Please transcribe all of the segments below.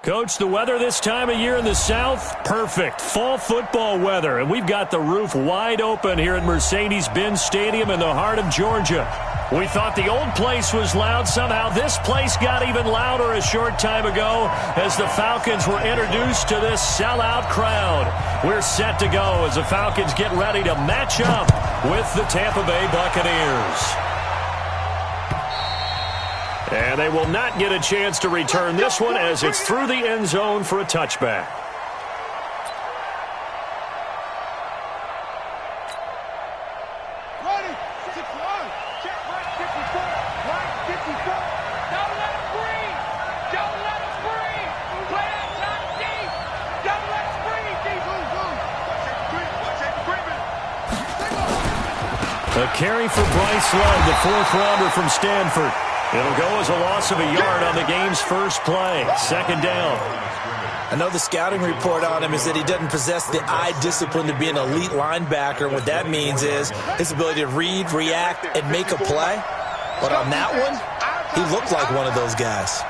Coach, the weather this time of year in the South, perfect. Fall football weather, and we've got the roof wide open here at Mercedes-Benz Stadium in the heart of Georgia. We thought the old place was loud. Somehow this place got even louder a short time ago as the Falcons were introduced to this sellout crowd. We're set to go as the Falcons get ready to match up with the Tampa Bay Buccaneers. And they will not get a chance to return this one as it's through the end zone for a touchback. A carry for Bryce Love, the fourth-rounder from Stanford. It'll go as a loss of a yard on the game's first play. Second down. I know the scouting report on him is that he doesn't possess the eye discipline to be an elite linebacker. What that means is his ability to read, react, and make a play. But on that one, he looked like one of those guys.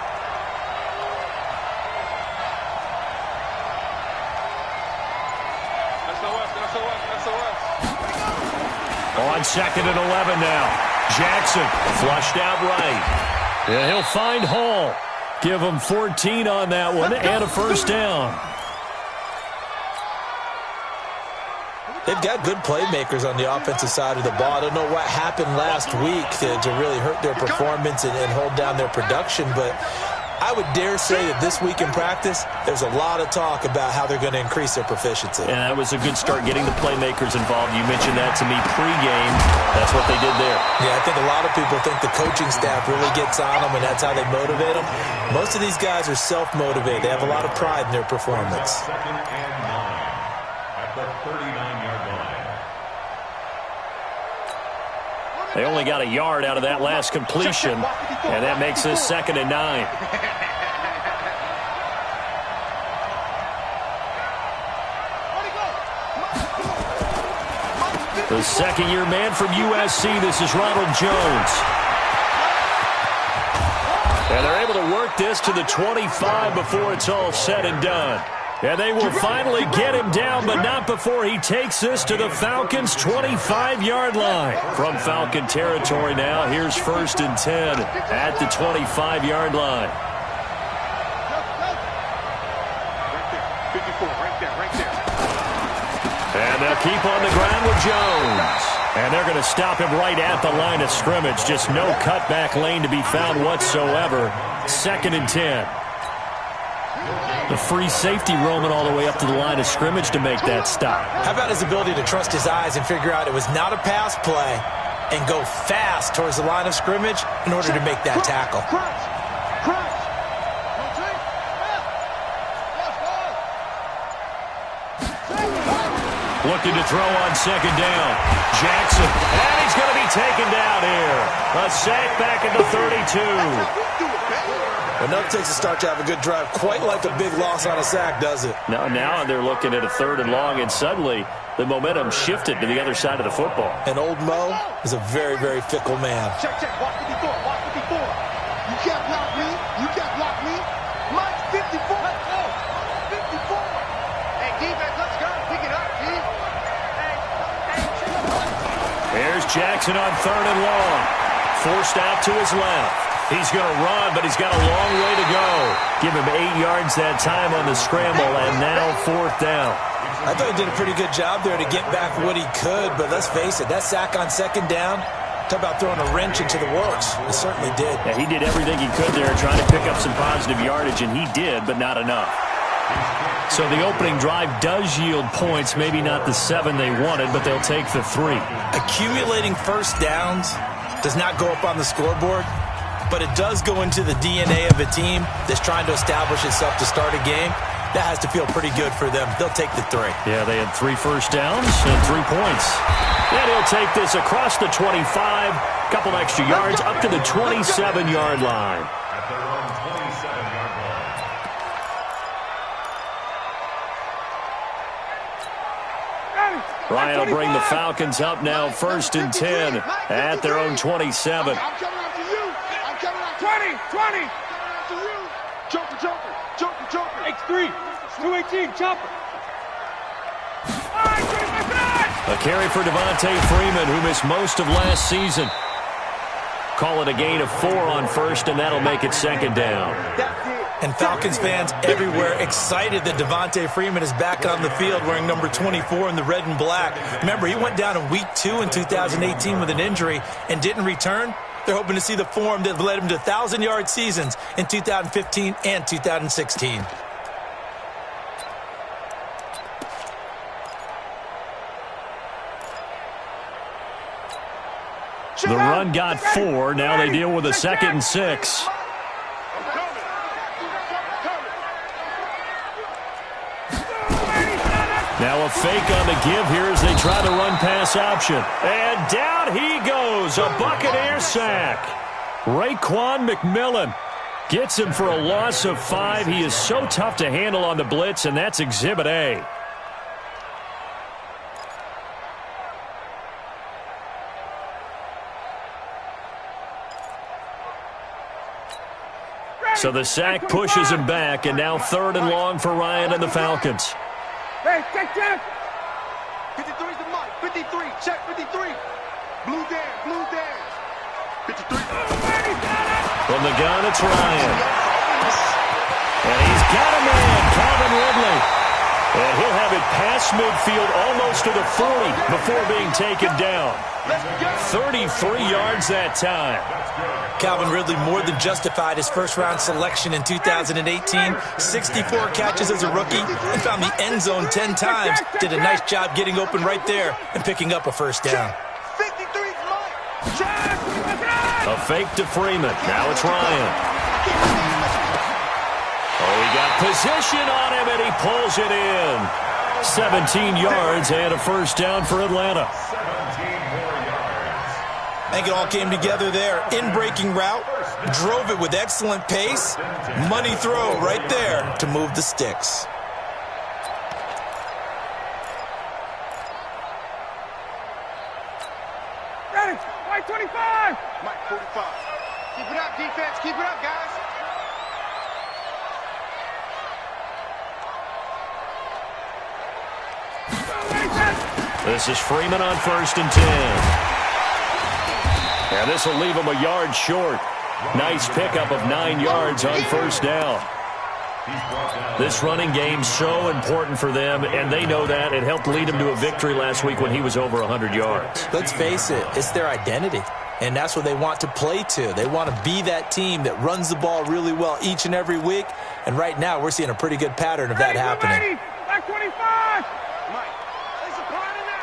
On 2nd and 11 now. Jackson flushed out right. And he'll find Hall. Give him 14 on that one and a first down. They've got good playmakers on the offensive side of the ball. I don't know what happened last week to really hurt their performance and hold down their production, but I would dare say that this week in practice, there's a lot of talk about how they're going to increase their proficiency. And that was a good start getting the playmakers involved. You mentioned that to me pregame. That's what they did there. Yeah, I think a lot of people think the coaching staff really gets on them, and that's how they motivate them. Most of these guys are self-motivated. They have a lot of pride in their performance. Second and 9 at the 39-yard line. They only got a yard out of that last completion, and that makes this 2nd and 9. The second-year man from USC, this is Ronald Jones. And they're able to work this to the 25 before it's all said and done. And they will finally get him down, but not before he takes this to the Falcons' 25-yard line. From Falcon territory now, here's 1st and 10 at the 25-yard line. And they'll keep on the ground with Jones. And they're going to stop him right at the line of scrimmage. Just no cutback lane to be found whatsoever. 2nd and 10. The free safety roaming all the way up to the line of scrimmage to make that stop. How about his ability to trust his eyes and figure out it was not a pass play and go fast towards the line of scrimmage in order to make that tackle. Looking to throw on 2nd down. Jackson, and he's going to be taken down here. A sack back at the 32. Enough takes a start to have a good drive, quite like a big loss on a sack, does it? Now they're looking at a 3rd and long, and suddenly the momentum shifted to the other side of the football. And old Mo is a very, very fickle man. Check, watch 54, watch 54. You can't block me, you can't block me. Mike, 54, let's go. 54. Hey, defense, let's go. Pick it up, G. Here's Jackson on 3rd and long. Forced out to his left. He's going to run, but he's got a long way to go. Give him 8 yards that time on the scramble, and now 4th down. I thought he did a pretty good job there to get back what he could, but let's face it, that sack on 2nd down, talk about throwing a wrench into the works. It certainly did. Yeah, he did everything he could there, trying to pick up some positive yardage, and he did, but not enough. So the opening drive does yield points, maybe not the 7 they wanted, but they'll take the 3. Accumulating first downs does not go up on the scoreboard, but it does go into the DNA of a team that's trying to establish itself to start a game. That has to feel pretty good for them. They'll take the 3. Yeah, they had 3 first downs and 3 points. And he'll take this across the 25, a couple extra yards up to the 27-yard line. At their own 27-yard line. Ryan will bring the Falcons up now, 1st and 10 at their own 27. I'm coming after you. I'm coming after 20. Joker. X3, 218, chopper. A carry for Devontae Freeman, who missed most of last season. Call it a gain of 4 on first, and that'll make it second down. And Falcons fans everywhere excited that Devontae Freeman is back on the field wearing number 24 in the red and black. Remember, he went down in week 2 in 2018 with an injury and didn't return. They're hoping to see the form that led him to 1,000-yard seasons in 2015 and 2016. The run got 4. Now they deal with a 2nd and 6. Now a fake on the give here as they try the run-pass option. And down he goes. A Buccaneer sack. Raekwon McMillan gets him for a loss of 5. He is so tough to handle on the blitz, and that's Exhibit A. So the sack pushes him back, and now 3rd and long for Ryan and the Falcons. Hey, check. 53's the mark. 53, check 53. Blue dance. 53. From the gun, it's Ryan. And he's got a man, Calvin Ridley. And he'll have it past midfield almost to the 40 before being taken down. 33 yards that time. Calvin Ridley more than justified his first-round selection in 2018. 64 catches as a rookie and found the end zone 10 times. Did a nice job getting open right there and picking up a first down. A fake to Freeman. Now it's Ryan. Oh, he got position on him, and he pulls it in. 17 yards and a first down for Atlanta. I think it all came together there. In-breaking route, drove it with excellent pace. Money throw right there to move the sticks. Ready, Mike 25. Mike 45. Keep it up, defense. Keep it up, guys. This is Freeman on 1st and 10. And this will leave him a yard short. Nice pickup of 9 yards on first down. This running game's so important for them, and they know that. It helped lead them to a victory last week when he was over 100 yards. Let's face it, it's their identity, and that's what they want to play to. They want to be that team that runs the ball really well each and every week, and right now we're seeing a pretty good pattern of that happening. Back 25. Mike, place a party now.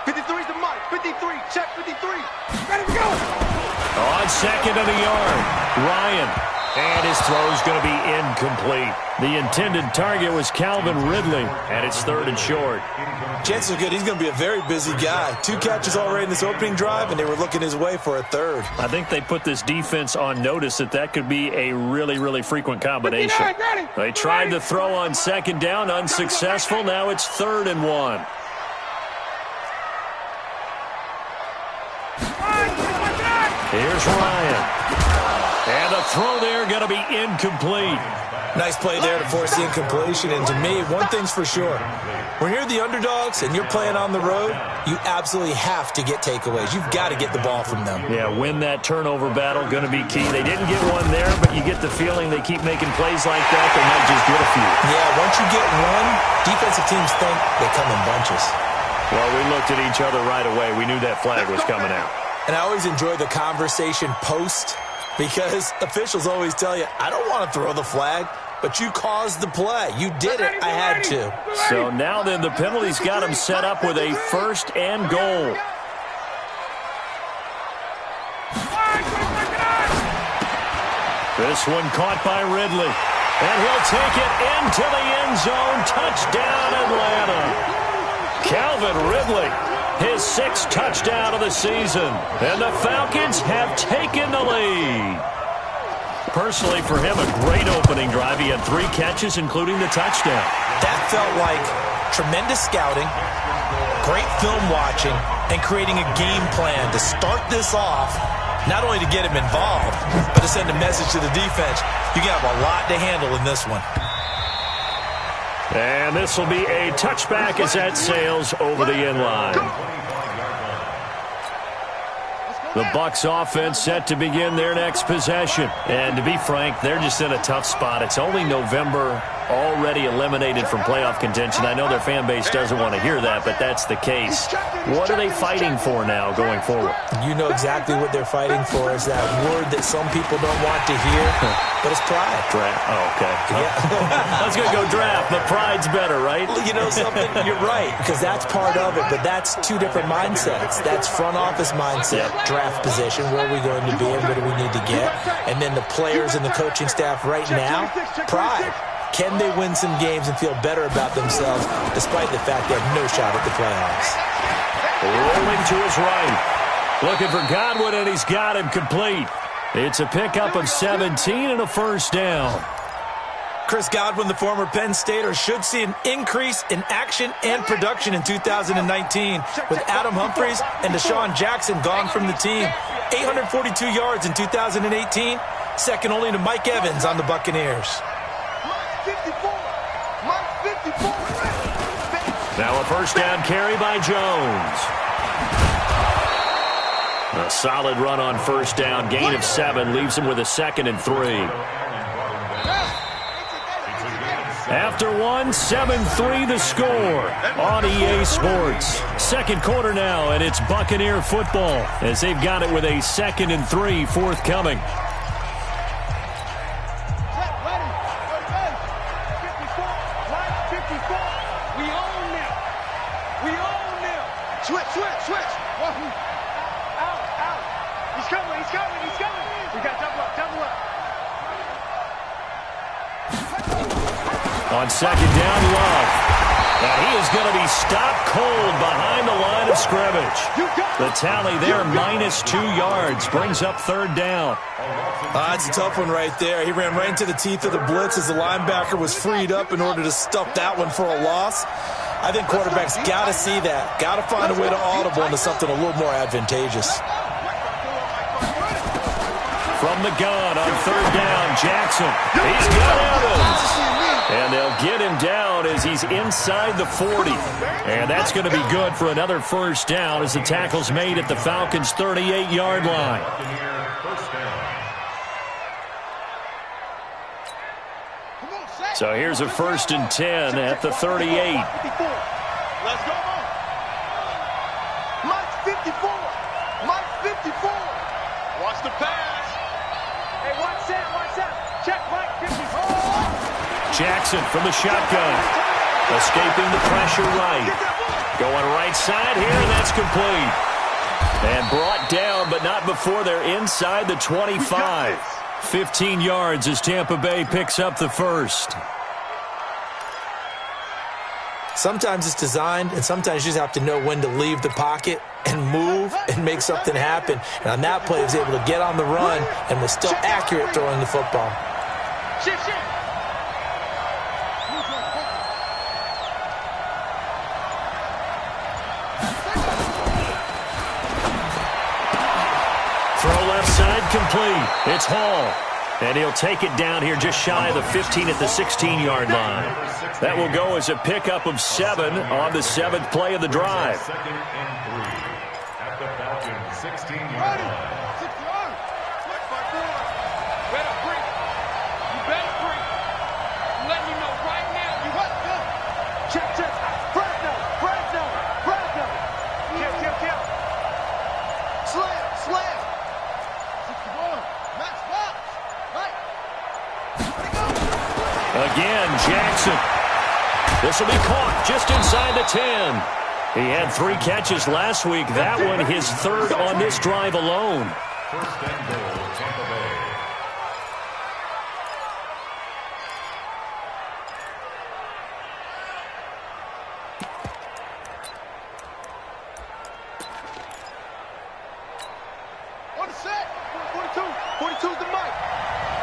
53's the mark. 53, check 53. Ready to go. On 2nd and a yard, Ryan. And his throw's going to be incomplete. The intended target was Calvin Ridley, and it's 3rd and short. Chances are good he's going to be a very busy guy. 2 catches already in this opening drive, and they were looking his way for a 3rd. I think they put this defense on notice that could be a really, really frequent combination. They tried to throw on 2nd down, unsuccessful. Now it's 3rd and 1. Here's Ryan. And the throw there going to be incomplete. Nice play there to force the incompletion. And to me, one thing's for sure. When you're the underdogs and you're playing on the road, you absolutely have to get takeaways. You've got to get the ball from them. Yeah, win that turnover battle, going to be key. They didn't get one there, but you get the feeling they keep making plays like that. They might just get a few. Yeah, once you get one, defensive teams think they come in bunches. Well, we looked at each other right away. We knew that flag was coming out. And I always enjoy the conversation post because officials always tell you, I don't want to throw the flag, but you caused the play. You did it. I had to. So now then the penalty's got him set up with a 1st and goal. This one caught by Ridley. And he'll take it into the end zone. Touchdown, Atlanta. Calvin Ridley, his 6th touchdown of the season. And the Falcons have taken the lead. Personally, for him, a great opening drive. He had 3 catches, including the touchdown. That felt like tremendous scouting, great film watching, and creating a game plan to start this off Not only to get him involved, but to send a message to the defense. You have a lot to handle in this one. And this will be a touchback as that sails over the end line. The Bucs offense set to begin their next possession. And to be frank, they're just in a tough spot. It's only November, already eliminated from playoff contention. I know their fan base doesn't want to hear that, but that's the case. What are they fighting for now going forward? You know exactly what they're fighting for. Is that word that some people don't want to hear, but it's pride. Draft. Oh, okay. Yeah. I was going to go draft, but pride's better, right? Well, you know something? You're right, because that's part of it, but that's two different mindsets. That's front office mindset, draft position, where are we going to be and what do we need to get? And then the players and the coaching staff right now, pride. Can they win some games and feel better about themselves despite the fact they have no shot at the playoffs? Rolling to his right. Looking for Godwin, and he's got him complete. It's a pickup of 17 and a first down. Chris Godwin, the former Penn Stater, should see an increase in action and production in 2019 with Adam Humphries and Deshaun Jackson gone from the team. 842 yards in 2018, second only to Mike Evans on the Buccaneers. Now a first down carry by Jones. A solid run on first down. Gain of 7 leaves him with a 2nd and 3. After 7-3 the score on EA Sports. Second quarter now, and it's Buccaneer football as they've got it with a 2nd and 3 forthcoming. On second down, Love. And he is going to be stopped cold behind the line of scrimmage. The tally there, -2 yards, brings up third down. That's a tough one right there. He ran right into the teeth of the blitz as the linebacker was freed up in order to stuff that one for a loss. I think quarterbacks got to see that. Got to find a way to audible into something a little more advantageous. From the gun on third down, Jackson. He's got Evans. And they'll get him down as he's inside the 40. And that's going to be good for another first down as the tackle's made at the Falcons' 38-yard line. So here's a 1st and 10 at the 38. Let's go. Mike 54. Mike 54. Watch the pass. Hey, watch that. Check Mike 54. Jackson from the shotgun. Escaping the pressure right. Going right side here, and that's complete. And brought down, but not before they're inside the 25. 15 yards as Tampa Bay picks up the first. Sometimes it's designed, and sometimes you just have to know when to leave the pocket and move and make something happen. And on that play, he was able to get on the run and was still accurate throwing the football. Throw left side complete. It's Hall. And he'll take it down here just shy of the 15 at the 16-yard line. That will go as a pickup of 7 on the 7th play of the drive. Second and 3 at the Falcons' 16-yard line. Again, Jackson. This will be caught just inside the 10. He had 3 catches last week. That one his 3rd on this drive alone. First and goal, Tampa Bay. On the set. 42. 42's the mic.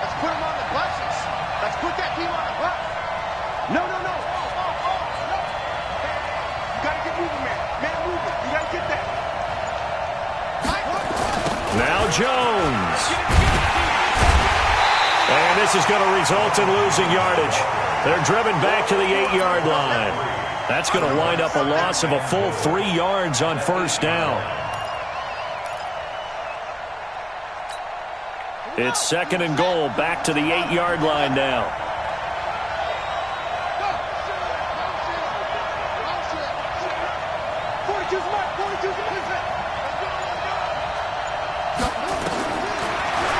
Let's put him on the buses. Let's put that team on the bus. No. You got to get moving, man. Man, moving. You got to get that. Now Jones. And this is going to result in losing yardage. They're driven back to the 8-yard line. That's going to wind up a loss of a full 3 yards on first down. It's 2nd and goal, back to the 8-yard line now.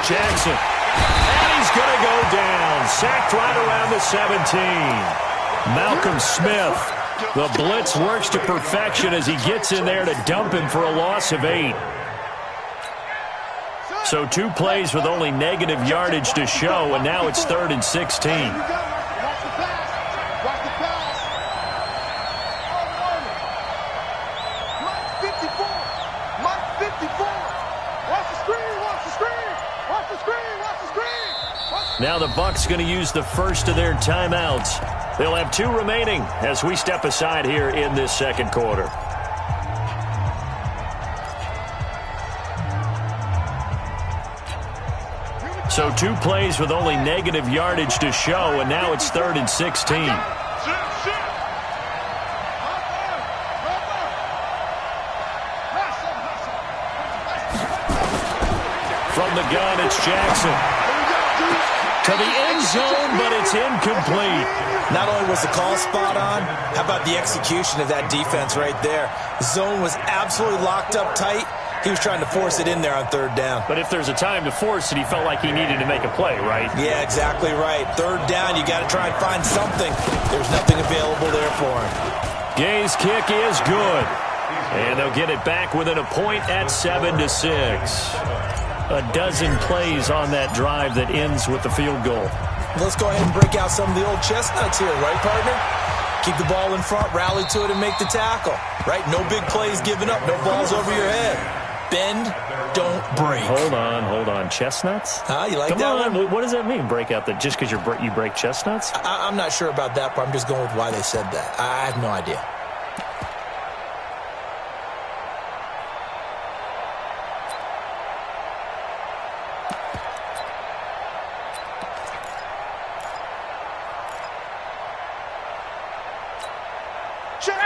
Jackson. And he's going to go down. Sacked right around the 17. Malcolm Smith. The blitz works to perfection as he gets in there to dump him for a loss of 8. So 2 plays with only negative yardage to show, and now it's 3rd and 16. Now the Bucs going to use the first of their timeouts. They'll have 2 remaining as we step aside here in this 2nd quarter. So 2 plays with only negative yardage to show, and now it's 3rd and 16. From the gun, it's Jackson. To the end zone, but it's incomplete. Not only was the call spot on, how about the execution of that defense right there? The zone was absolutely locked up tight. He was trying to force it in there on 3rd down. But if there's a time to force it, he felt like he needed to make a play, right? Yeah, exactly right. 3rd down, you got to try and find something. There's nothing available there for him. Gay's kick is good. And they'll get it back within a point at 7-6. A dozen plays on that drive that ends with the field goal. Let's go ahead and break out some of the old chestnuts here, right, partner? Keep the ball in front, rally to it, and make the tackle, right? No big plays given up, no balls over your head. Bend, don't break. Hold on. Chestnuts? You like Come that on. one? What does that mean, break out? That just because you break chestnuts? I'm not sure about that, but I'm just going with why they said that. I have no idea.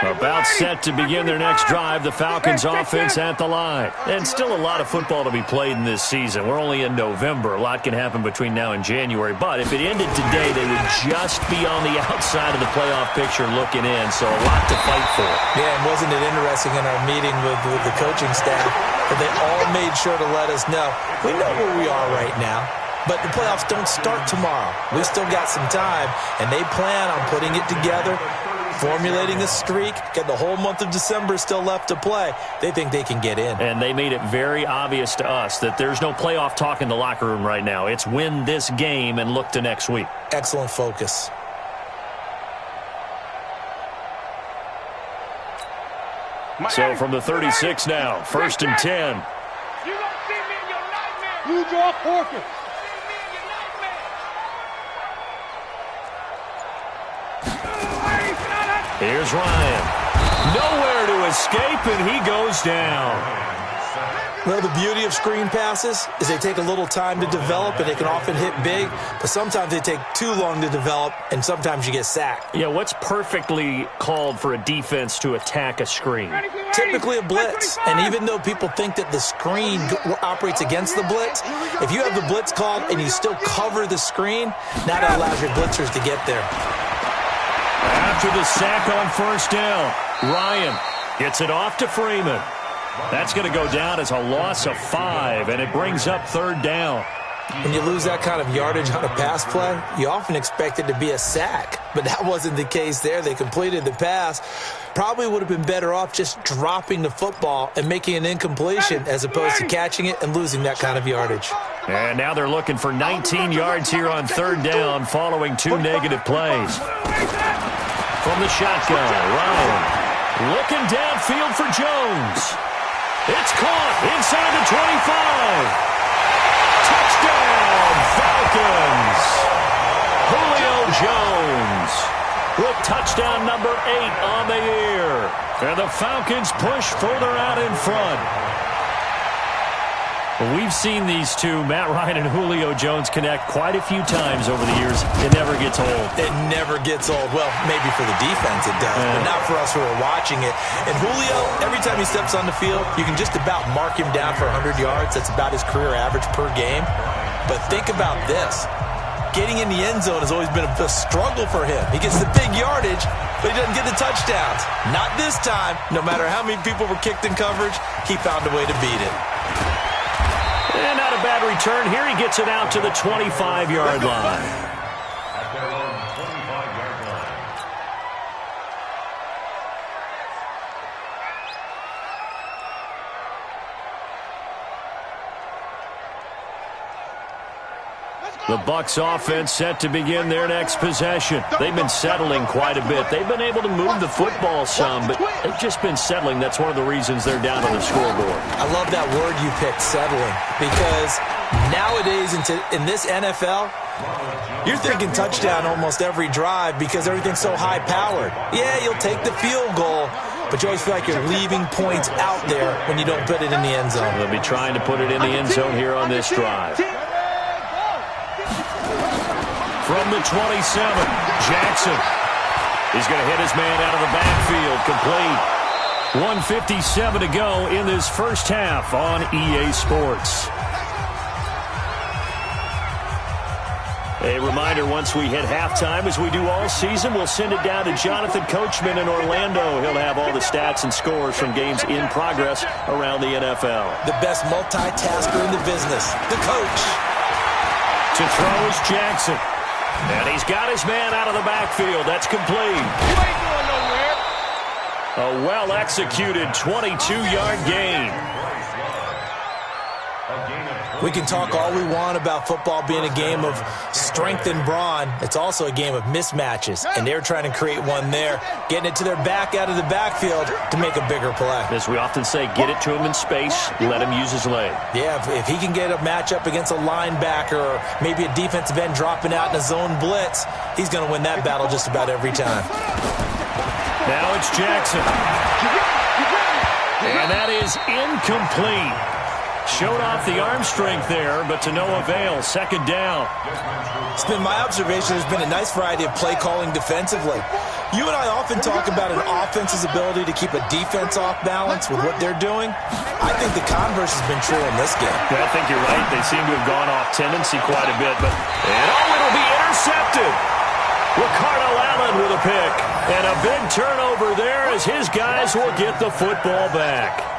About set to begin their next drive, the Falcons offense at the line. And still a lot of football to be played in this season. We're only in November. A lot can happen between now and January. But if it ended today, they would just be on the outside of the playoff picture looking in. So a lot to fight for. Yeah, and wasn't it interesting in our meeting with the coaching staff that they all made sure to let us know, we know where we are right now. But the playoffs don't start tomorrow. We still got some time, and they plan on putting it together, formulating a streak, get the whole month of December still left to play. They think they can get in. And they made it very obvious to us that there's no playoff talk in the locker room right now. It's win this game and look to next week. Excellent focus. So from the 36 now, 1st and 10. You don't see me in your nightmare. You draw forfeit. Here's Ryan. Nowhere to escape, and he goes down. Well, the beauty of screen passes is they take a little time to develop, and they can often hit big, but sometimes they take too long to develop, and sometimes you get sacked. Yeah, what's perfectly called for a defense to attack a screen? Typically a blitz, and even though people think that the screen operates against the blitz, if you have the blitz called and you still cover the screen, now that allows your blitzers to get there. After the sack on 1st down, Ryan gets it off to Freeman. That's going to go down as a loss of 5, and it brings up 3rd down. When you lose that kind of yardage on a pass play, you often expect it to be a sack, but that wasn't the case there. They completed the pass. Probably would have been better off just dropping the football and making an incompletion as opposed to catching it and losing that kind of yardage. And now they're looking for 19 yards here on 3rd down following 2 negative plays. From the shotgun, Ryan looking downfield for Jones. It's caught inside the 25. Touchdown, Falcons. Julio Jones with touchdown number 8 on the year. And the Falcons push further out in front. We've seen these two, Matt Ryan and Julio Jones, connect quite a few times over the years. It never gets old. It never gets old. Well, maybe for the defense it does, but not for us who are watching it. And Julio, every time he steps on the field, you can just about mark him down for 100 yards. That's about his career average per game. But think about this. Getting in the end zone has always been a struggle for him. He gets the big yardage, but he doesn't get the touchdowns. Not this time. No matter how many people were kicked in coverage, he found a way to beat it. And not a bad return here. He gets it out to the 25-yard line. At their own 25-yard line. The Bucs offense set to begin their next possession. They've been settling quite a bit. They've been able to move the football some, but they've just been settling. That's one of the reasons they're down on the scoreboard. I love that word you picked, settling, because nowadays in this NFL, you're thinking touchdown almost every drive because everything's so high-powered. Yeah, you'll take the field goal, but you always feel like you're leaving points out there when you don't put it in the end zone. They'll be trying to put it in the end zone here on this drive. From the 27, Jackson. He's going to hit his man out of the backfield, complete. 1:57 to go in this first half on EA Sports. A reminder, once we hit halftime, as we do all season, we'll send it down to Jonathan Coachman in Orlando. He'll have all the stats and scores from games in progress around the NFL. The best multitasker in the business, the coach. To throw is Jackson. And he's got his man out of the backfield. That's complete. You ain't going nowhere. A well-executed 22-yard gain. We can talk all we want about football being a game of strength and brawn. It's also a game of mismatches, and they're trying to create one there, getting it to their back out of the backfield to make a bigger play. As we often say, get it to him in space, let him use his leg. Yeah, if he can get a matchup against a linebacker or maybe a defensive end dropping out in a zone blitz, he's going to win that battle just about every time. Now it's Jackson. And that is incomplete. Showed off the arm strength there, but to no avail. Second down. It's been my observation there's been a nice variety of play calling defensively. You and I often talk about an offense's ability to keep a defense off balance with what they're doing. I think the converse has been true in this game. Yeah, I think you're right. They seem to have gone off tendency quite a bit, but it'll be intercepted. Ricardo Allen with a pick. And a big turnover there as his guys will get the football back.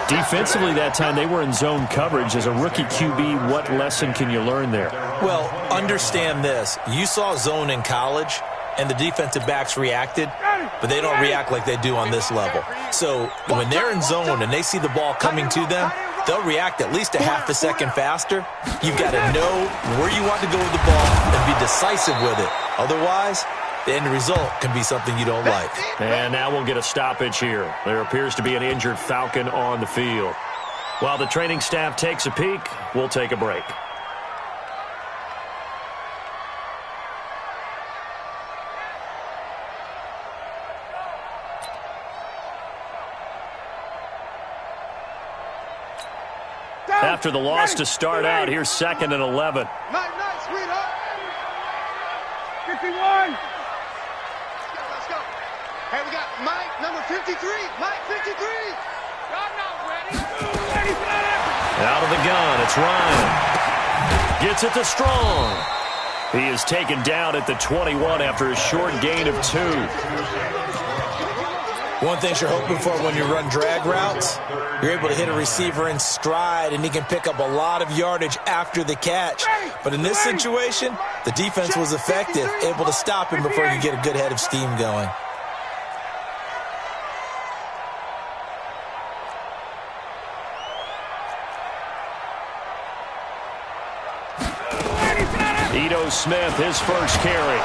Defensively that time, they were in zone coverage. As a rookie QB, what lesson can you learn there? Well, understand this. You saw zone in college, and the defensive backs reacted, but they don't react like they do on this level. So when they're in zone and they see the ball coming to them, they'll react at least a half a second faster. You've got to know where you want to go with the ball and be decisive with it. Otherwise, the end result can be something you don't like. And now we'll get a stoppage here. There appears to be an injured Falcon on the field. While the training staff takes a peek, we'll take a break. After the loss to start out, here's 2nd and 11. Nice, sweetheart. 51. Let's go. Hey, we got Mike, number 53. Mike, 53. Y'all not ready. Out of the gun, it's Ryan. Gets it to Strong. He is taken down at the 21 after a short gain of 2. One thing you're hoping for when you run drag routes, you're able to hit a receiver in stride, and he can pick up a lot of yardage after the catch. But in this situation, the defense was effective, able to stop him before he could get a good head of steam going. Ito Smith, his first carry.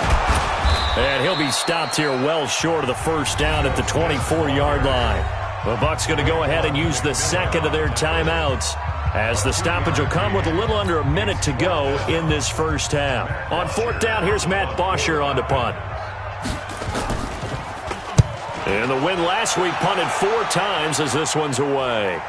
And he'll be stopped here well short of the first down at the 24-yard line. The Bucs going to go ahead and use the second of their timeouts, as the stoppage will come with a little under a minute to go in this first half. On 4th down, here's Matt Bosher on to punt. And the win last week punted 4 times as this one's away.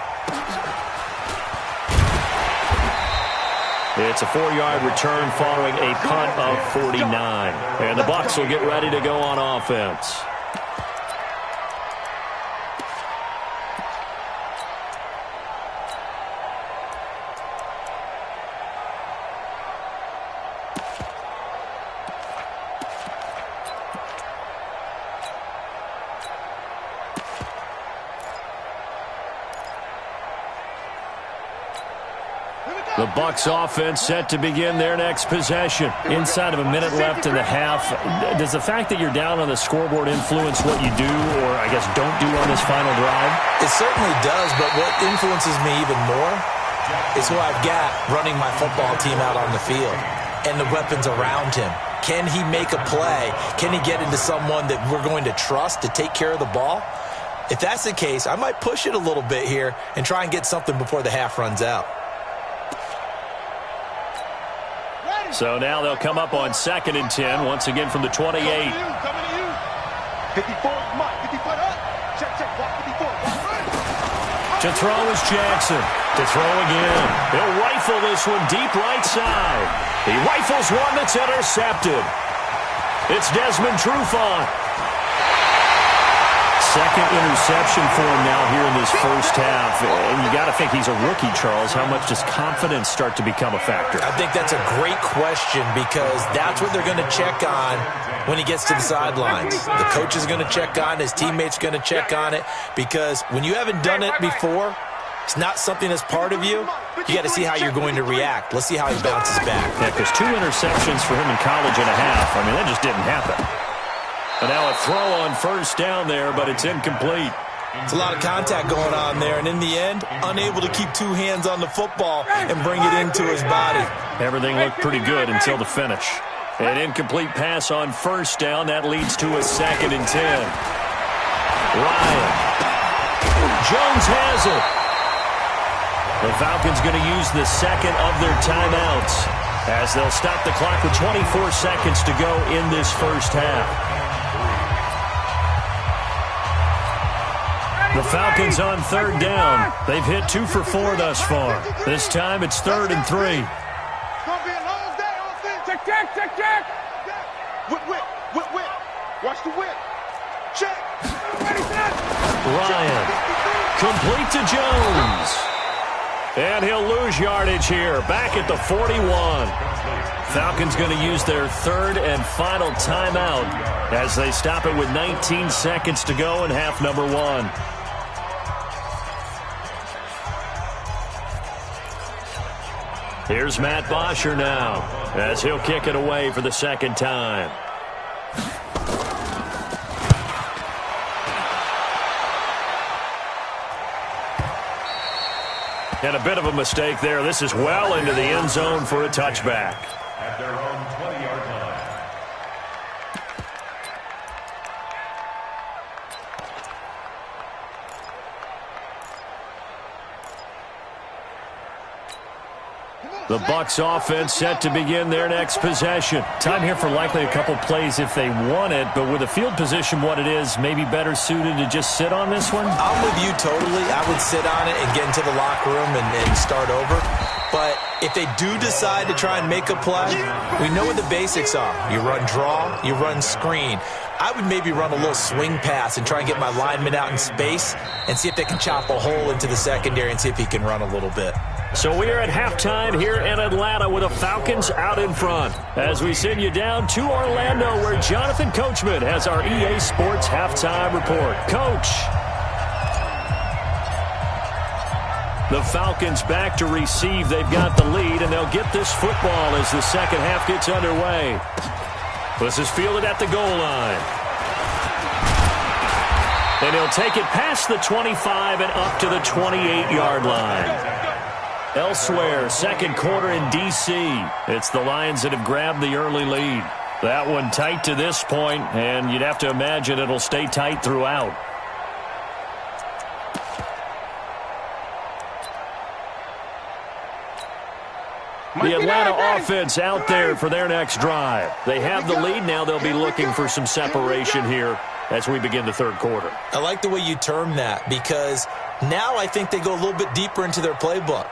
It's a 4-yard return following a punt of 49. And the Bucs will get ready to go on offense. The Bucs offense set to begin their next possession. Inside of a minute left in the half, does the fact that you're down on the scoreboard influence what you do or, I guess, don't do on this final drive? It certainly does, but what influences me even more is who I've got running my football team out on the field and the weapons around him. Can he make a play? Can he get into someone that we're going to trust to take care of the ball? If that's the case, I might push it a little bit here and try and get something before the half runs out. So now they'll come up on 2nd and 10, once again from the 28. Coming to you. 54, Mike. 54 up. Check, block 54. To throw is Jackson. To throw again. He'll rifle this one deep right side. He rifles one that's intercepted. It's Desmond Trufant. Second interception for him now here in this first half. And you got to think he's a rookie, Charles. How much does confidence start to become a factor? I think that's a great question because that's what they're going to check on when he gets to the sidelines. The coach is going to check on it. His teammates going to check on it because when you haven't done it before, it's not something that's part of you. You got to see how you're going to react. Let's see how he bounces back. Yeah, because 2 interceptions for him in college and a half. I mean, that just didn't happen. And now a throw on first down there, but it's incomplete. It's a lot of contact going on there, and in the end, unable to keep 2 hands on the football and bring it into his body. Everything looked pretty good until the finish. An incomplete pass on first down. That leads to a 2nd and 10. Ryan. Jones has it. The Falcons going to use the second of their timeouts as they'll stop the clock with 24 seconds to go in this first half. The Falcons on 3rd down. They've hit 2 for 4 thus far. This time it's 3rd and 3. It's going to be a long day on offense. Check. Whip. Watch the whip. Check. Ryan. Complete to Jones. And he'll lose yardage here. Back at the 41. Falcons going to use their 3rd and final timeout as they stop it with 19 seconds to go in half number 1. Here's Matt Bosher now as he'll kick it away for the 2nd time. And a bit of a mistake there. This is well into the end zone for a touchback. At their own 20-yard line. The Bucs offense set to begin their next possession. Time here for likely a couple plays if they want it, but with the field position what it is, maybe better suited to just sit on this one? I'm with you totally. I would sit on it and get into the locker room and start over. But if they do decide to try and make a play, we know what the basics are. You run draw, you run screen. I would maybe run a little swing pass and try and get my lineman out in space and see if they can chop a hole into the secondary and see if he can run a little bit. So we are at halftime here in Atlanta with the Falcons out in front as we send you down to Orlando where Jonathan Coachman has our EA Sports halftime report. Coach. The Falcons back to receive. They've got the lead, and they'll get this football as the second half gets underway. This is fielded at the goal line. And he'll take it past the 25 and up to the 28-yard line. Elsewhere, second quarter in D.C. It's the Lions that have grabbed the early lead. That one tight to this point, and you'd have to imagine it'll stay tight throughout. The Atlanta offense out there for their next drive. They have the lead. Now they'll be looking for some separation here as we begin the third quarter. I like the way you term that because now I think they go a little bit deeper into their playbook.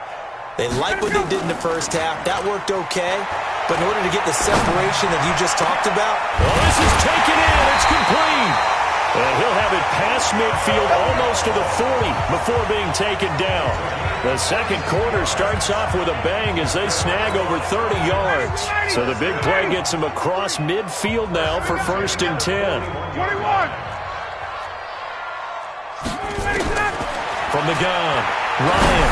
They like what they did in the first half. That worked okay. But in order to get the separation that you just talked about. Well, this is taken in. It's complete. And he'll have it past midfield almost to the 40 before being taken down. The second quarter starts off with a bang as they snag over 30 yards. So the big play gets him across midfield now for 1st and 10. 21. From the gun, Ryan.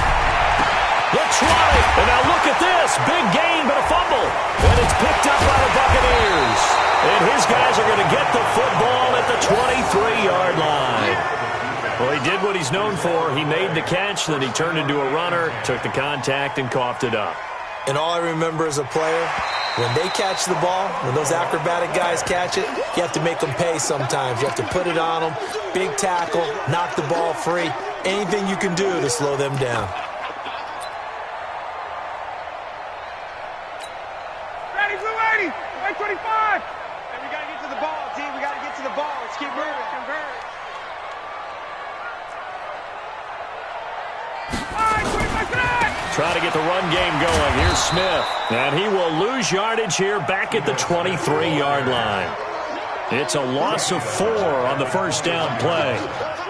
The try. And now look at this. Big gain, but a fumble. And it's picked up by the Buccaneers. And his guys are going to get the football at the 23-yard line. Well, he did what he's known for. He made the catch, then he turned into a runner, took the contact, and coughed it up. And all I remember as a player, when they catch the ball, when those acrobatic guys catch it, you have to make them pay sometimes. You have to put it on them, big tackle, knock the ball free, anything you can do to slow them down. Ready, Blue 80. 25. And we got to get to the ball, team. We got to get to the ball. Let's keep moving. Convert. Trying to get the run game going. Here's Smith. And he will lose yardage here back at the 23-yard line. It's a loss of 4 on the first down play.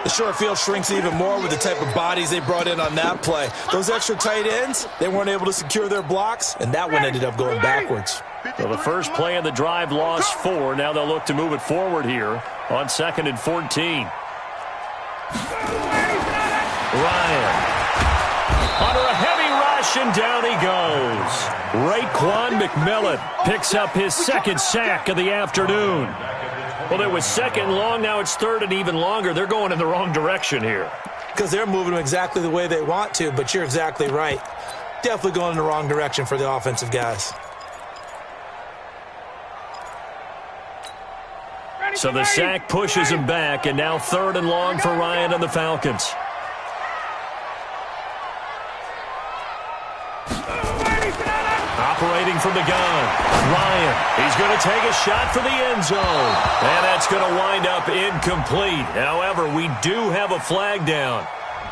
The short field shrinks even more with the type of bodies they brought in on that play. Those extra tight ends, they weren't able to secure their blocks, and that one ended up going backwards. So the first play of the drive lost 4. Now they'll look to move it forward here on 2nd and 14. Ryan. Under a heavy rush, and down he goes. Raekwon McMillan picks up his 2nd sack of the afternoon. Well, it was 2nd long, now it's 3rd and even longer. They're going in the wrong direction here. Because they're moving them exactly the way they want to, but you're exactly right. Definitely going in the wrong direction for the offensive guys. So the sack pushes him back, and now 3rd and long for Ryan and the Falcons. Operating from the gun, Ryan. He's going to take a shot for the end zone. And that's going to wind up incomplete. However, we do have a flag down.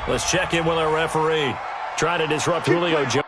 Let's check in with our referee. Trying to disrupt Julio Jones.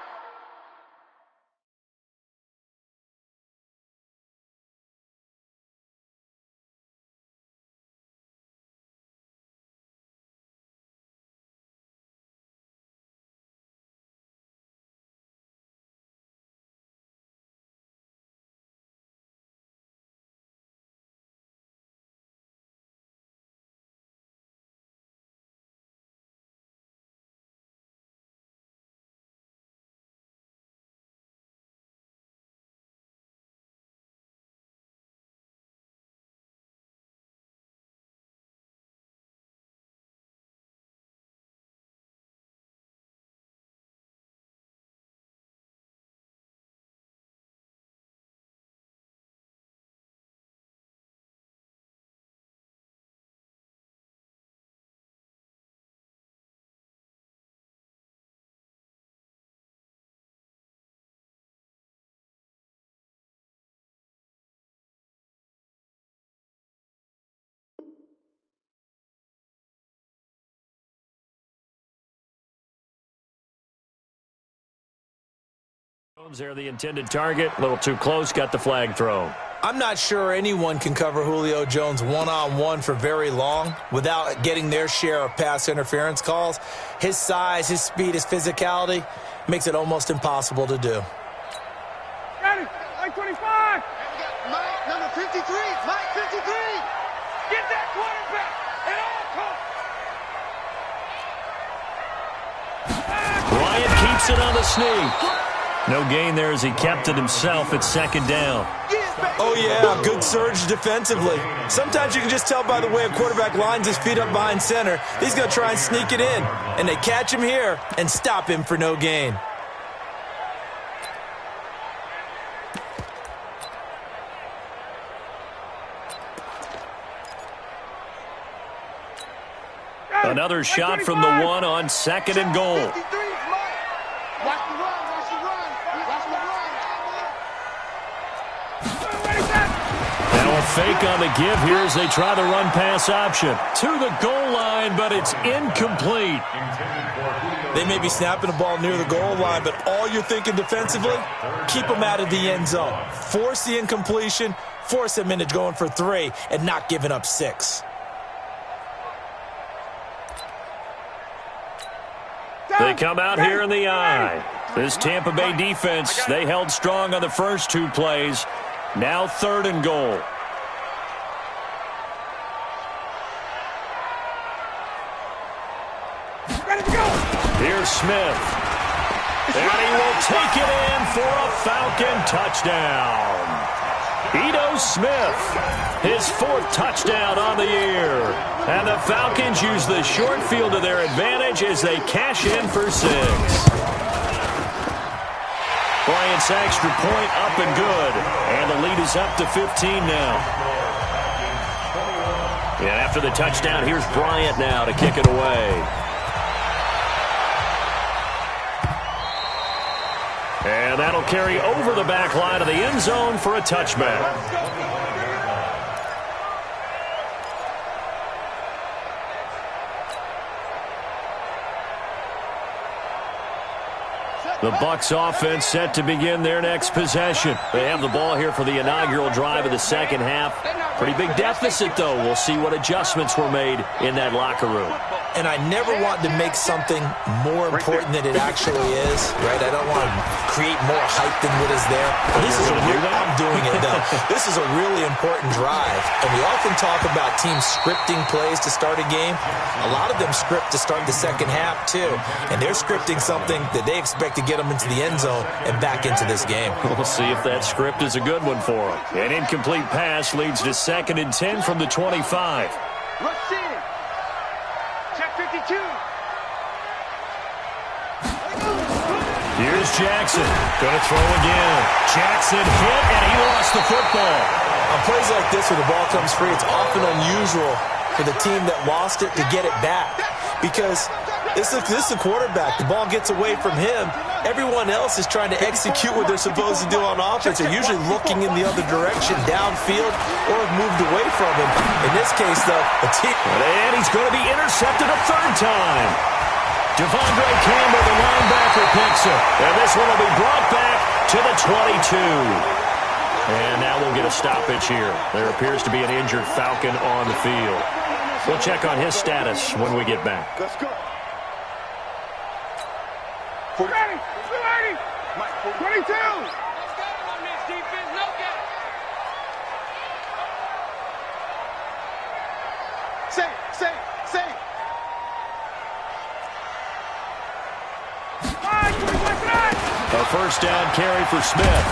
They're the intended target. A little too close. Got the flag thrown. I'm not sure anyone can cover Julio Jones one-on-one for very long without getting their share of pass interference calls. His size, his speed, his physicality makes it almost impossible to do. Ready, Mike 25. Mike, number 53. Mike 53. Get that quarterback at all costs. Ryan keeps it on the sneak. No gain there as he kept it himself at 2nd down. Oh, yeah, good surge defensively. Sometimes you can just tell by the way a quarterback lines his feet up behind center. He's going to try and sneak it in. And they catch him here and stop him for no gain. Another shot from the 1 on 2nd and goal. Fake on the give here as they try the run-pass option. To the goal line, but it's incomplete. Intended for Julio They may be snapping the ball near the goal line, but all you're thinking defensively, keep them out of the end zone. Force the incompletion, force them into going for 3, and not giving up 6. They come out here in the eye. This Tampa Bay defense, they held strong on the first 2 plays. Now 3rd and goal. Here's Smith. And he will take it in for a Falcon touchdown. Ito Smith, his 4th touchdown on the year. And the Falcons use the short field to their advantage as they cash in for 6. Bryant's extra point up and good. And the lead is up to 15 now. And after the touchdown, here's Bryant now to kick it away. And that'll carry over the back line of the end zone for a touchback. The Bucs offense set to begin their next possession. They have the ball here for the inaugural drive of the second half. Pretty big deficit, though. We'll see what adjustments were made in that locker room. And I never want to make something more important than it actually is, right? I don't want to create more hype than what is there. This is I'm doing it, though. This is a really important drive. And we often talk about teams scripting plays to start a game. A lot of them script to start the second half, too. And they're scripting something that they expect to get them into the end zone and back into this game. We'll see if that script is a good one for them. An incomplete pass leads to 2nd and 10 from the 25. Here's Jackson. Going to throw again. Jackson hit, and he lost the football. On plays like this where the ball comes free, it's often unusual for the team that lost it to get it back. Because this is the quarterback. The ball gets away from him. Everyone else is trying to execute what they're supposed to do on offense. They're usually looking in the other direction, downfield, or have moved away from him. In this case, though, and he's going to be intercepted a 3rd time. Devondre Campbell, the linebacker, picks it. And this one will be brought back to the 22. And now we'll get a stoppage here. There appears to be an injured Falcon on the field. We'll check on his status when we get back. Let's go. 40. 22. Say. A 1st down carry for Smith.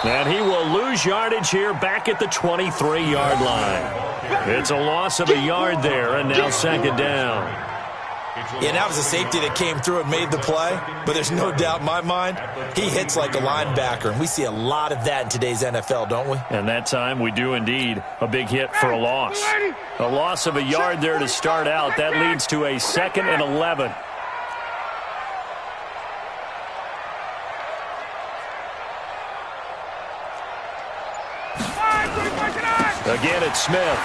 And he will lose yardage here back at the 23-yard line. It's a loss of a yard there, and now 2nd down. Yeah, that was a safety that came through and made the play, but there's no doubt in my mind, he hits like a linebacker, and we see a lot of that in today's NFL, don't we? And that time we do indeed. A big hit for a loss. A loss of a yard there to start out. That leads to a 2nd and 11. Again, it's Smith.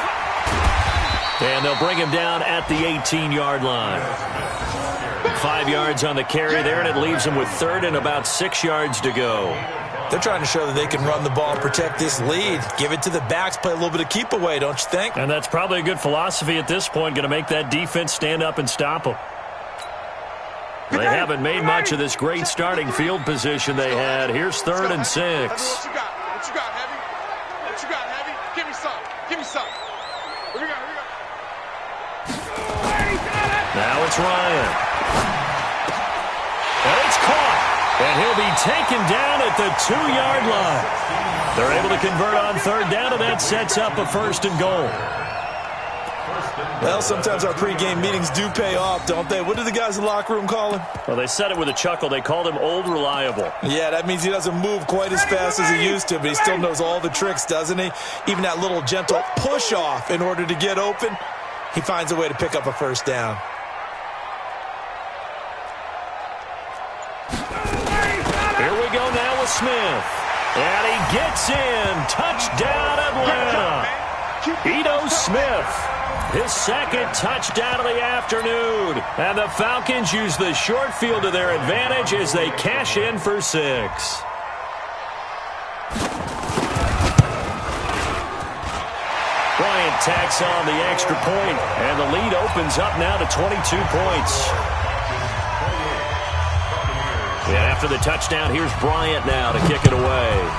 And they'll bring him down at the 18-yard line. 5 yards on the carry there, and it leaves him with 3rd and about 6 yards to go. They're trying to show that they can run the ball and protect this lead. Give it to the backs, play a little bit of keep away, don't you think? And that's probably a good philosophy at this point, going to make that defense stand up and stop them. They haven't made much of this great starting field position they had. Here's 3rd and 6. What you got, Heavy? What you got, Heavy? Give me some. Here we go. Now it's Ryan. And it's caught. And he'll be taken down at the 2-yard line. They're able to convert on 3rd down, and that sets up a 1st and goal. Well, sometimes our pregame meetings do pay off, don't they? What do the guys in the locker room call him? Well, they said it with a chuckle. They called him Old Reliable. Yeah, that means he doesn't move quite as fast as he used to, but he still knows all the tricks, doesn't he? Even that little gentle push-off in order to get open, he finds a way to pick up a 1st down. Here we go now with Smith. And he gets in. Touchdown, Atlanta. Ito Smith. his second touchdown of the afternoon. And the Falcons use the short field to their advantage as they cash in for 6. Bryant tacks on the extra point, and the lead opens up now to 22 points. And after the touchdown, here's Bryant now to kick it away.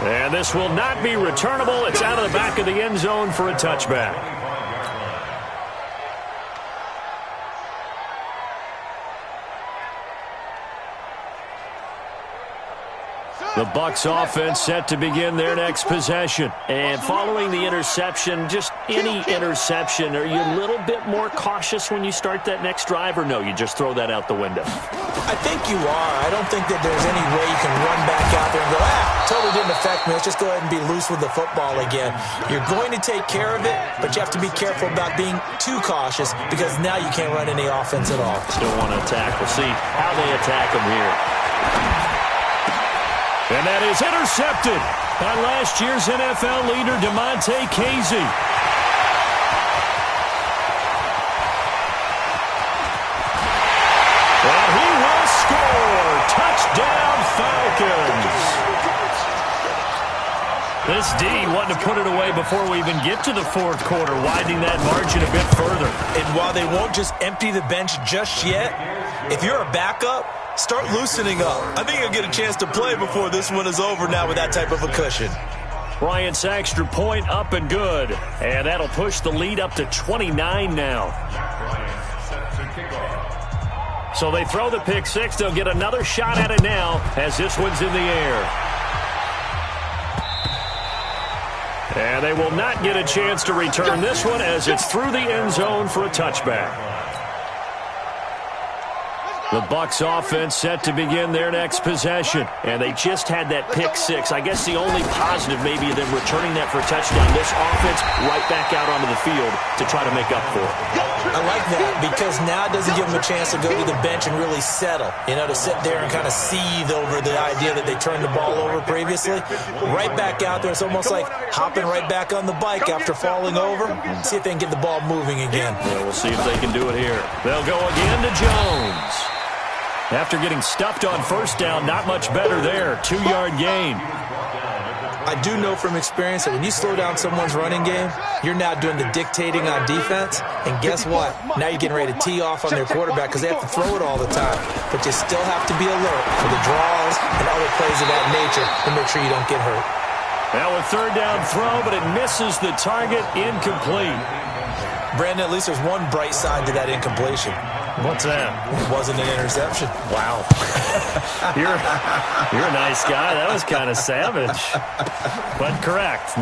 And this will not be returnable. It's out of the back of the end zone for a touchback. The Bucs offense set to begin their next possession. And following the interception, just any interception, are you a little bit more cautious when you start that next drive, or no, you just throw that out the window? I think you are. I don't think that there's any way you can run back out there and go, totally didn't affect me. Let's just go ahead and be loose with the football again. You're going to take care of it, but you have to be careful about being too cautious because now you can't run any offense at all. Still want to attack. We'll see how they attack them here. And that is intercepted by last year's NFL leader, DeMonte Casey. And he will score. Touchdown, Falcons. This D wanting to put it away before we even get to the fourth quarter, widening that margin a bit further. And while they won't just empty the bench just yet, if you're a backup, start loosening up. I think you'll get a chance to play before this one is over now with that type of a cushion. Bryant's extra point up and good. And that'll push the lead up to 29 now. So they throw the pick six. They'll get another shot at it now as this one's in the air. And they will not get a chance to return this one as it's through the end zone for a touchback. The Bucs offense set to begin their next possession. And they just had that pick six. I guess the only positive maybe them returning that for a touchdown. This offense right back out onto the field to try to make up for it. I like that because now it doesn't give them a chance to go to the bench and really settle. You know, to sit there and kind of seethe over the idea that they turned the ball over previously. Right back out there. It's almost like hopping right back on the bike after falling over. See if they can get the ball moving again. Yeah, we'll see if they can do it here. They'll go again to Jones. After getting stuffed on first down, not much better there. 2-yard gain. I do know from experience that when you slow down someone's running game, you're now doing the dictating on defense. And guess what? Now you're getting ready to tee off on their quarterback because they have to throw it all the time. But you still have to be alert for the draws and other plays of that nature to make sure you don't get hurt. Now a third down throw, but it misses the target. Incomplete. Brandon, at least there's one bright side to that incompletion. What's that? It wasn't an interception. Wow. You're a nice guy. That was kind of savage. But correct.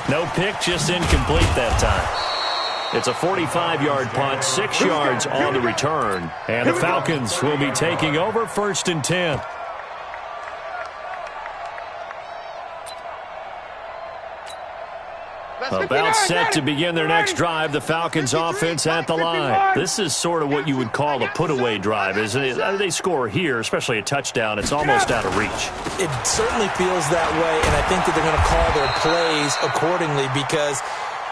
No pick, just incomplete that time. It's a 45-yard punt, 6 yards on the return. And the Falcons will be taking over 1st and 10. About set to begin their next drive, the Falcons offense at the line. This is sort of what you would call a put-away drive, isn't it? They score here, especially a touchdown. It's almost out of reach. It certainly feels that way, and I think that they're going to call their plays accordingly because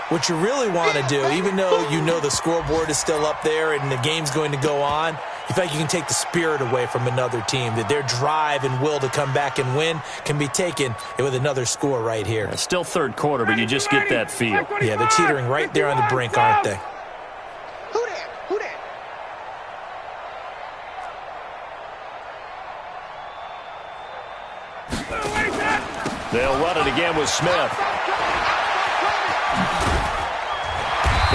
what you really want to do, even though you know the scoreboard is still up there and the game's going to go on, you feel like you can take the spirit away from another team, that their drive and will to come back and win can be taken with another score right here. It's still third quarter, but you just get that feel. Yeah, they're teetering right there on the brink, aren't they? Who that? They'll run it again with Smith.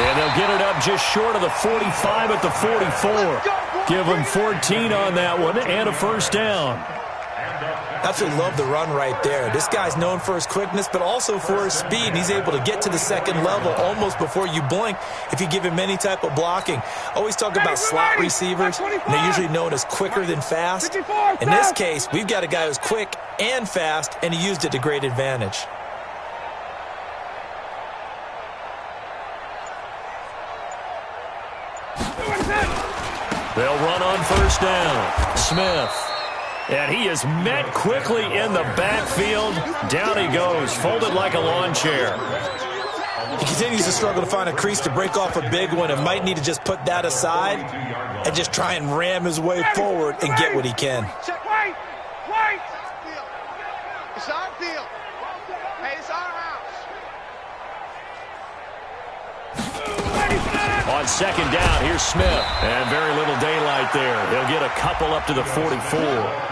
And they'll get it up just short of the 45 at the 44. Give them 14 on that one and a first down. Absolutely love the run right there. This guy's known for his quickness, but also for his speed. He's able to get to the second level almost before you blink if you give him any type of blocking. Always talk about slot receivers, and they're usually known as quicker than fast. In this case, we've got a guy who's quick and fast, and he used it to great advantage. They'll run on first down. Smith. And he is met quickly in the backfield. Down he goes, folded like a lawn chair. He continues to struggle to find a crease to break off a big one and might need to just put that aside and just try and ram his way forward and get what he can. Wait! It's our field. Hey, it's our house. On second down, here's Smith. And very little daylight there. He'll get a couple up to the 44.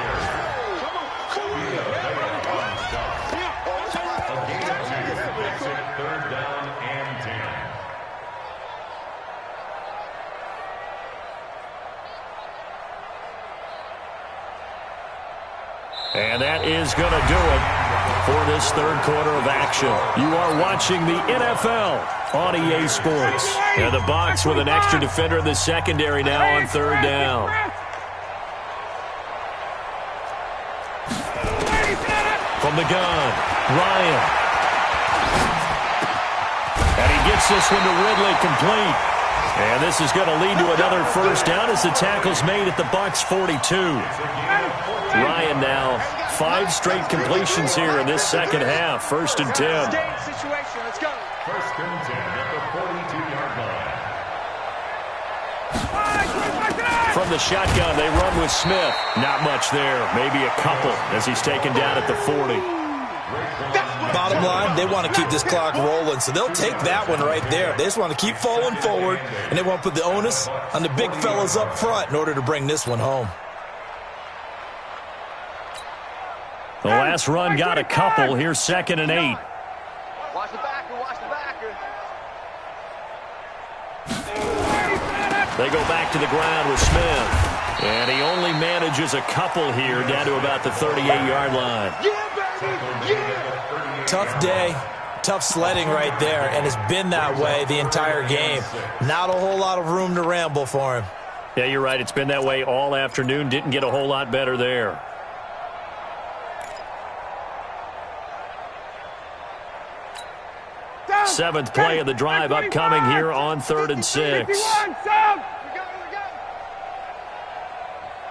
And that is going to do it for this third quarter of action. You are watching the NFL on EA Sports. And the Bucs with an extra defender in the secondary now on third down. From the gun, Ryan. And he gets this one to Ridley complete. And this is going to lead to another first down as the tackle's made at the Bucs 42. Ryan now 5 straight completions here in this second half. First and 10. Let's go. First and 10 at the 42-yard line. From the shotgun, they run with Smith. Not much there. Maybe a couple as he's taken down at the 40. Bottom line, they want to keep this clock rolling, so they'll take that one right there. They just want to keep falling forward, and they want to put the onus on the big fellas up front in order to bring this one home. The last run got a couple. Here's second and 8. Watch the backer, watch the backer. They go back to the ground with Smith. And he only manages a couple here down to about the 38-yard line. Tough day, tough sledding right there, and it's been that way the entire game. Not a whole lot of room to ramble for him. Yeah, you're right. It's been that way all afternoon. Didn't get a whole lot better there. Seventh play of the drive upcoming here on 3rd and 6.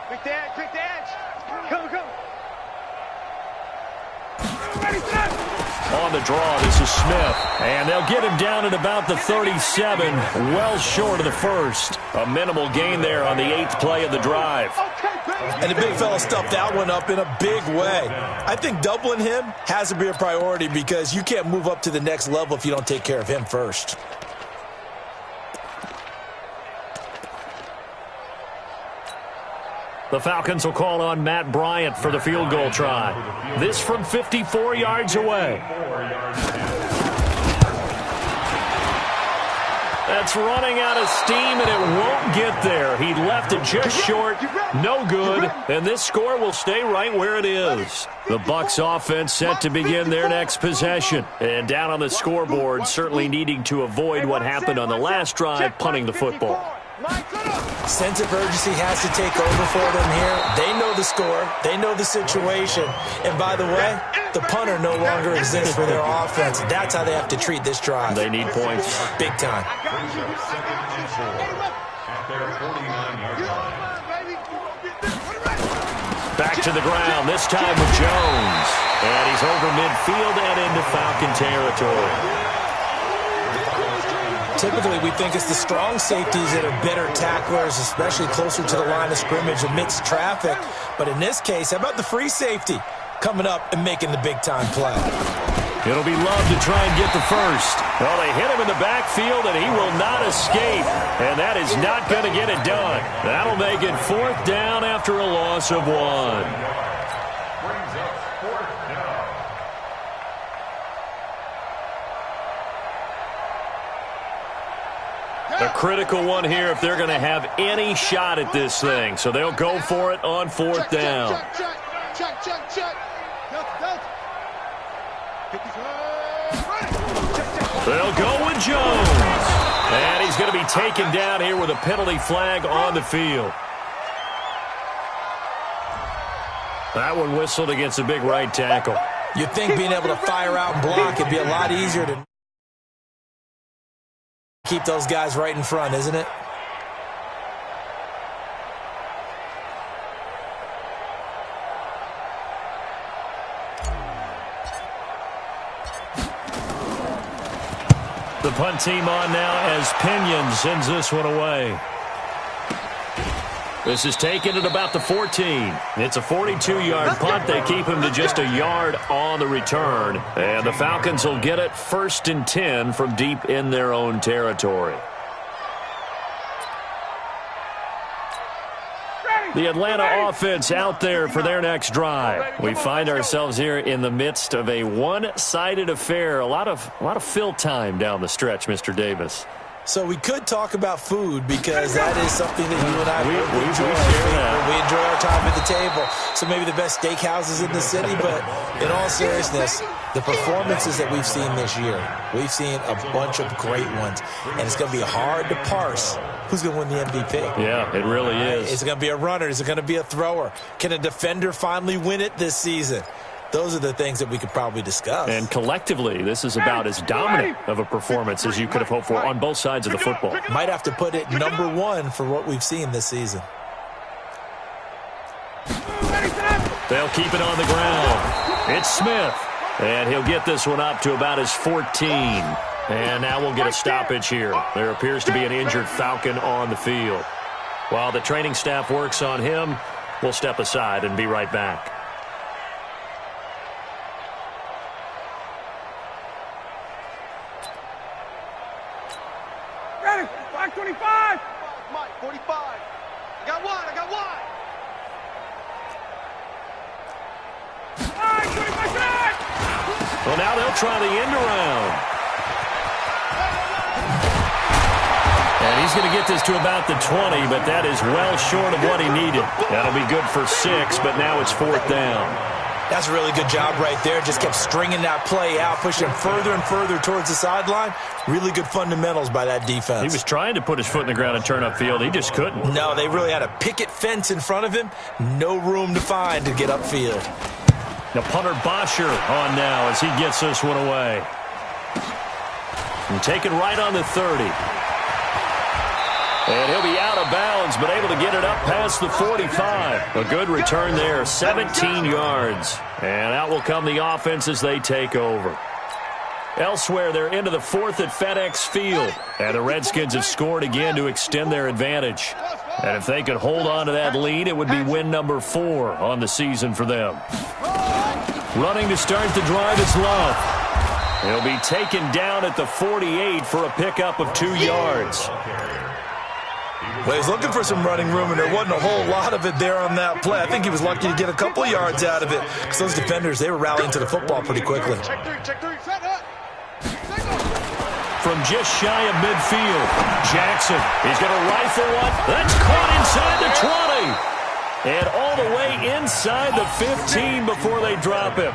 Quick the edge. Come. On the draw, this is Smith. And they'll get him down at about the 37, well short of the first. A minimal gain there on the 8th play of the drive. And the big fella stuffed that one up in a big way. I think doubling him has to be a priority because you can't move up to the next level if you don't take care of him first. The Falcons will call on Matt Bryant for the field goal try. This from 54 yards away. That's running out of steam, and it won't get there. He left it just short. No good. And this score will stay right where it is. The Bucs offense set to begin their next possession. And down on the scoreboard, certainly needing to avoid what happened on the last drive, punting the football. Sense of urgency has to take over for them here. They know the score. They know the situation. And by the way, the punter no longer exists for their offense. That's how they have to treat this drive. They need points. Big time. Back to the ground, this time with Jones. And he's over midfield and into Falcon territory. Typically, we think it's the strong safeties that are better tacklers, especially closer to the line of scrimmage amidst traffic. But in this case, how about the free safety coming up and making the big-time play? It'll be Love to try and get the first. Well, they hit him in the backfield, and he will not escape. And that is not going to get it done. That'll make it 4th down after a loss of 1. A critical one here if they're going to have any shot at this thing. So they'll go for it on 4th down. They'll go with Jones. And he's going to be taken down here with a penalty flag on the field. That one whistled against a big right tackle. You'd think being able to fire out and block would be a lot easier to keep those guys right in front, isn't it? The punt team on now as Pinion sends this one away. This is taken at about the 14. It's a 42-yard punt. They keep him to just a yard on the return. And the Falcons will get it 1st and 10 from deep in their own territory. The Atlanta offense out there for their next drive. We find ourselves here in the midst of a one-sided affair. A lot of fill time down the stretch, Mr. Davis. So we could talk about food because that is something that you and I we enjoy. We enjoy our time at the table. So maybe the best steakhouses in the city, but in all seriousness, the performances that we've seen this year, we've seen a bunch of great ones, and it's going to be hard to parse who's going to win the MVP. Yeah, it really is. Is it going to be a runner? Is it going to be a thrower? Can a defender finally win it this season? Those are the things that we could probably discuss. And collectively, this is about as dominant of a performance as you could have hoped for on both sides of the football. Might have to put it #1 for what we've seen this season. They'll keep it on the ground. It's Smith. And he'll get this one up to about his 14. And now we'll get a stoppage here. There appears to be an injured Falcon on the field. While the training staff works on him, we'll step aside and be right back. Ready, 525. Mike, 45. I got one. 525. Well, now they'll try the end around. And he's going to get this to about the 20, but that is well short of what he needed. That'll be good for 6, but now it's 4th down. That's a really good job right there. Just kept stringing that play out, pushing him further and further towards the sideline. Really good fundamentals by that defense. He was trying to put his foot in the ground and turn upfield. He just couldn't. No, they really had a picket fence in front of him. No room to find to get upfield. Now punter Bosher on now as he gets this one away. And taken right on the 30. And he'll be out of bounds, but able to get it up past the 45. A good return there, 17 yards. And out will come the offense as they take over. Elsewhere, they're into the 4th at FedEx Field. And the Redskins have scored again to extend their advantage. And if they could hold on to that lead, it would be win number 4 on the season for them. Running to start the drive is Love. He'll be taken down at the 48 for a pickup of 2 yards. Well, he was looking for some running room, and there wasn't a whole lot of it there on that play. I think he was lucky to get a couple of yards out of it because those defenders, they were rallying to the football pretty quickly. Check three, set up. From just shy of midfield, Jackson. He's going to rifle one. That's caught inside the 20. And all the way inside the 15 before they drop him.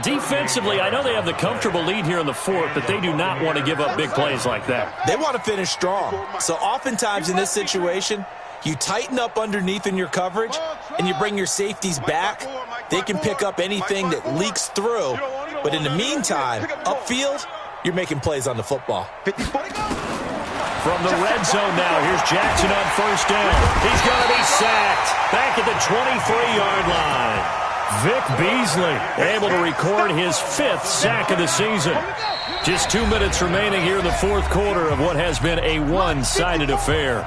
Defensively, I know they have the comfortable lead here in the 4th, but they do not want to give up big plays like that. They want to finish strong. So oftentimes in this situation, you tighten up underneath in your coverage, and you bring your safeties back. They can pick up anything that leaks through. But in the meantime, upfield, you're making plays on the football. From the red zone now, here's Jackson on 1st down. He's going to be sacked back at the 23-yard line. Vic Beasley able to record his 5th sack of the season. Just 2 minutes remaining here in the 4th quarter of what has been a one-sided affair.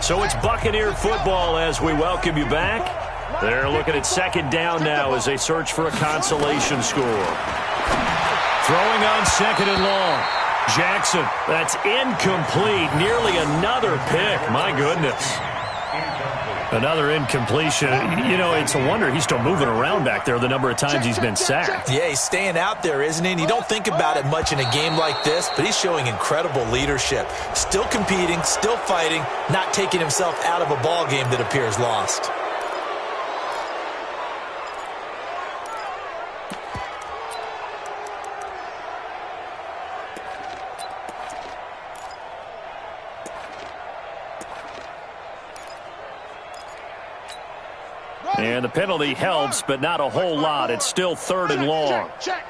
So it's Buccaneer football as we welcome you back. They're looking at 2nd down now as they search for a consolation score. Throwing on 2nd and long. Jackson, that's incomplete. Nearly another pick. My goodness. Another incompletion. You know, it's a wonder he's still moving around back there the number of times he's been sacked. Yeah, he's staying out there, isn't he? And you don't think about it much in a game like this, but he's showing incredible leadership. Still competing, still fighting, not taking himself out of a ball game that appears lost. And the penalty helps, but not a whole lot. It's still 3rd and long. Check.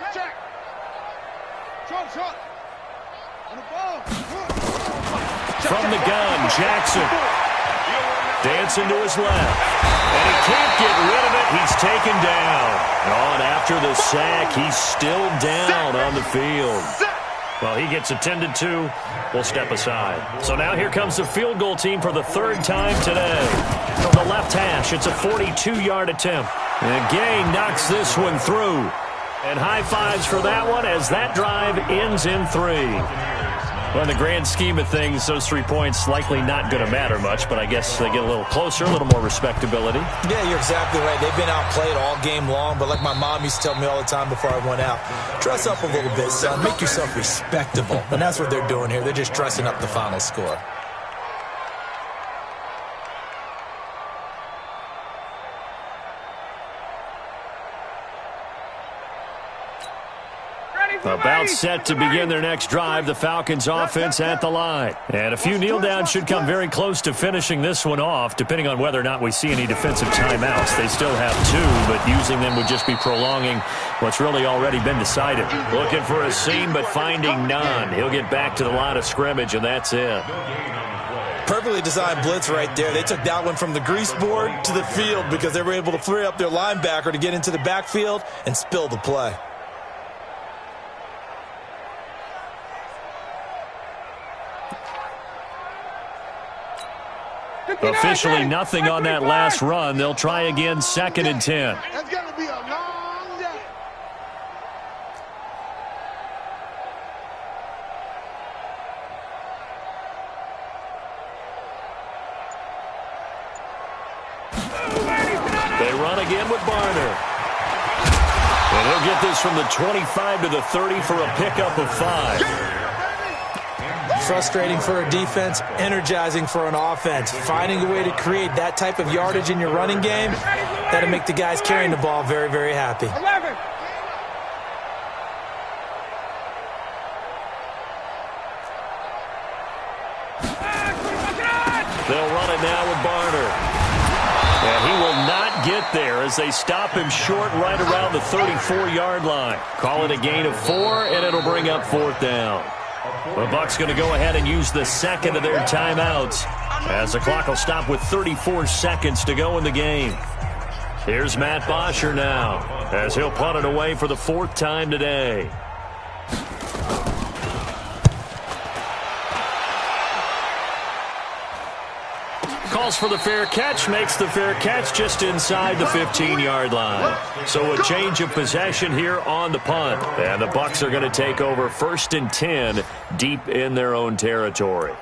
From the gun, Jackson. Dancing to his left. And he can't get rid of it. He's taken down. And after the sack, he's still down on the field. Well, he gets attended to. We'll step aside. So now here comes the field goal team for the third time today. From the left hash, it's a 42-yard attempt. And Gay knocks this one through. And high fives for that one as that drive ends in 3. Well, in the grand scheme of things, those 3 points likely not going to matter much, but I guess they get a little closer, a little more respectability. Yeah, you're exactly right. They've been outplayed all game long, but like my mom used to tell me all the time before I went out, dress up a little bit, son. Make yourself respectable. And that's what they're doing here. They're just dressing up the final score. About set to begin their next drive, the Falcons offense at the line. And a few kneel downs should come very close to finishing this one off, depending on whether or not we see any defensive timeouts. They still have 2, but using them would just be prolonging what's really already been decided. Looking for a seam, but finding none. He'll get back to the line of scrimmage, and that's it. Perfectly designed blitz right there. They took that one from the grease board to the field because they were able to free up their linebacker to get into the backfield and spill the play. Officially nothing on that last run. They'll try again, 2nd and 10. That's going to be a long day. They run again with Barner. And he'll get this from the 25 to the 30 for a pickup of 5. Frustrating for a defense, energizing for an offense. Finding a way to create that type of yardage in your running game, that'll make the guys carrying the ball very, very happy. 11. They'll run it now with Barner. And he will not get there as they stop him short right around the 34-yard line. Call it a gain of 4, and it'll bring up 4th down. The Bucs going to go ahead and use the second of their timeouts as the clock will stop with 34 seconds to go in the game. Here's Matt Bosher now as he'll punt it away for the 4th time today. Calls for the fair catch, makes the fair catch just inside the 15-yard line. So a change of possession here on the punt. And the Bucs are going to take over 1st and 10 deep in their own territory.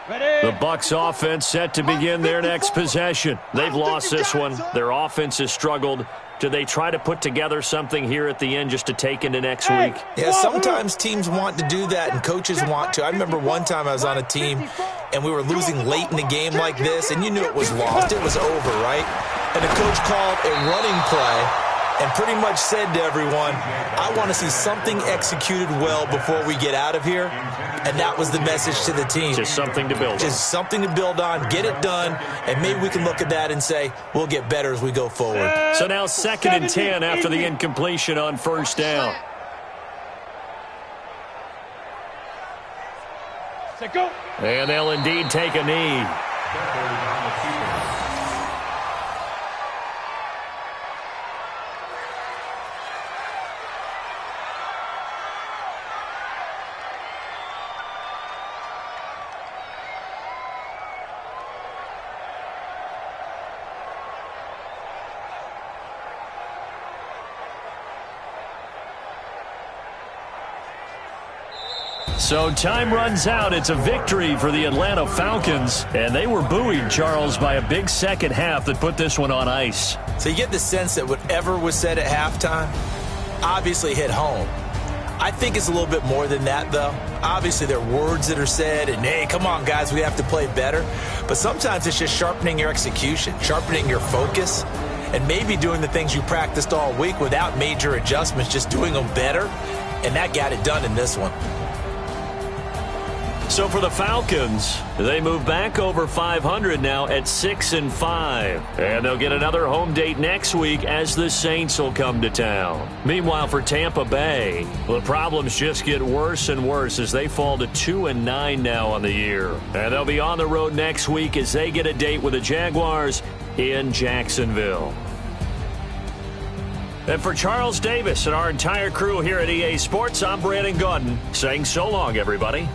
The Bucs offense set to begin their next possession. They've lost this one. Their offense has struggled. Do they try to put together something here at the end just to take into next week? Yeah, sometimes teams want to do that and coaches want to. I remember one time I was on a team and we were losing late in a game like this and you knew it was lost. It was over, right? And the coach called a running play and pretty much said to everyone, I want to see something executed well before we get out of here. And that was the message to the team. Just something to build on. Just something to build on, get it done, and maybe we can look at that and say, we'll get better as we go forward. So now 2nd and 10 after the incompletion on 1st down. And they'll indeed take a knee. So time runs out. It's a victory for the Atlanta Falcons. And they were buoyed, Charles, by a big second half that put this one on ice. So you get the sense that whatever was said at halftime obviously hit home. I think it's a little bit more than that, though. Obviously, there are words that are said, and, hey, come on, guys, we have to play better. But sometimes it's just sharpening your execution, sharpening your focus, and maybe doing the things you practiced all week without major adjustments, just doing them better. And that got it done in this one. So for the Falcons, they move back over 500 now at 6-5. And they'll get another home date next week as the Saints will come to town. Meanwhile, for Tampa Bay, the problems just get worse and worse as they fall to 2-9 now on the year. And they'll be on the road next week as they get a date with the Jaguars in Jacksonville. And for Charles Davis and our entire crew here at EA Sports, I'm Brandon Gaudin saying so long, everybody.